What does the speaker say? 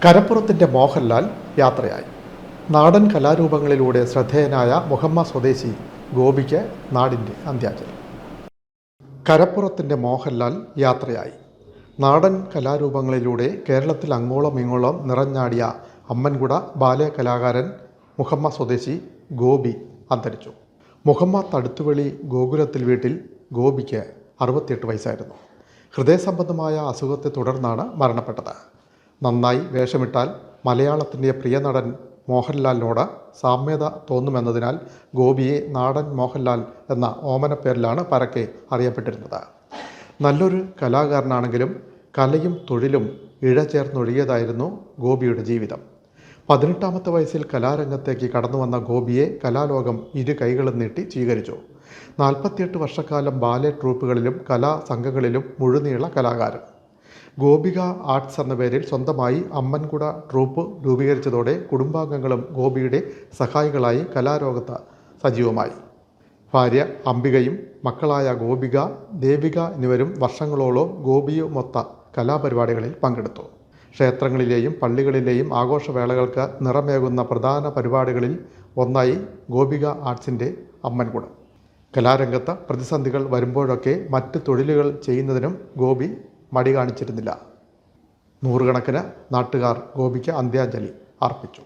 കരപ്പുറത്തിൻ്റെ മോഹൻലാൽ യാത്രയായി. നാടൻ കലാരൂപങ്ങളിലൂടെ ശ്രദ്ധേയനായ മുഹമ്മ സ്വദേശി ഗോപിക്ക് നാടിൻ്റെ അന്ത്യാഞ്ജലി. കരപ്പുറത്തിൻ്റെ മോഹൻലാൽ യാത്രയായി. നാടൻ കലാരൂപങ്ങളിലൂടെ കേരളത്തിൽ അങ്ങോളം ഇങ്ങോളം നിറഞ്ഞാടിയ അമ്മൻകുട ബാലെ കലാകാരൻ മുഹമ്മ സ്വദേശി ഗോപി അന്തരിച്ചു. മുഹമ്മ തടുത്തുവെളി ഗോകുലത്തിൽ വീട്ടിൽ ഗോപിക്ക് 68 വയസ്സായിരുന്നു. ഹൃദയസംബന്ധമായ അസുഖത്തെ തുടർന്നാണ് മരണപ്പെട്ടത്. നന്നായി വേഷമിട്ടാൽ മലയാളത്തിൻ്റെ പ്രിയ നടൻ മോഹൻലാലിനോട് സാമ്യത തോന്നുമെന്നതിനാൽ ഗോപിയെ നാടൻ മോഹൻലാൽ എന്ന ഓമനപ്പേരിലാണ് പരക്കെ അറിയപ്പെട്ടിരുന്നത്. നല്ലൊരു കലാകാരനാണെങ്കിലും കലയും തൊഴിലും ഇഴചേർന്നൊഴുകിയതായിരുന്നു ഗോപിയുടെ ജീവിതം. 18ാമത്തെ വയസ്സിൽ കലാരംഗത്തേക്ക് കടന്നു വന്ന ഗോപിയെ കലാലോകം ഇരു കൈകളും നീട്ടി സ്വീകരിച്ചു. 48 വർഷക്കാലം ബാലെ ട്രൂപ്പുകളിലും കലാസംഘങ്ങളിലും മുഴുനീള കലാകാരൻ. ഗോപിക ആർട്സ് എന്ന പേരിൽ സ്വന്തമായി അമ്മൻകുട ട്രൂപ്പ് രൂപീകരിച്ചതോടെ കുടുംബാംഗങ്ങളും ഗോപിയുടെ സഹായികളായി കലാലോകത്ത് സജീവമായി. ഭാര്യ അംബികയും മക്കളായ ഗോപിക, ദേവിക എന്നിവരും വർഷങ്ങളോളം ഗോപിയുമൊത്ത കലാപരിപാടികളിൽ പങ്കെടുത്തു. ക്ഷേത്രങ്ങളിലെയും പള്ളികളിലെയും ആഘോഷവേളകൾക്ക് നിറമേകുന്ന പ്രധാന പരിപാടികളിൽ ഒന്നായി ഗോപിക ആർട്സിൻ്റെ അമ്മൻകുടം. കലാരംഗത്ത് പ്രതിസന്ധികൾ വരുമ്പോഴൊക്കെ മറ്റ് തൊഴിലുകൾ ചെയ്യുന്നതിനും ഗോപി മടി കാണിച്ചിരുന്നില്ല. നൂറുകണക്കിന് നാട്ടുകാർ ഗോപിക്ക് അന്ത്യാഞ്ജലി അർപ്പിച്ചു.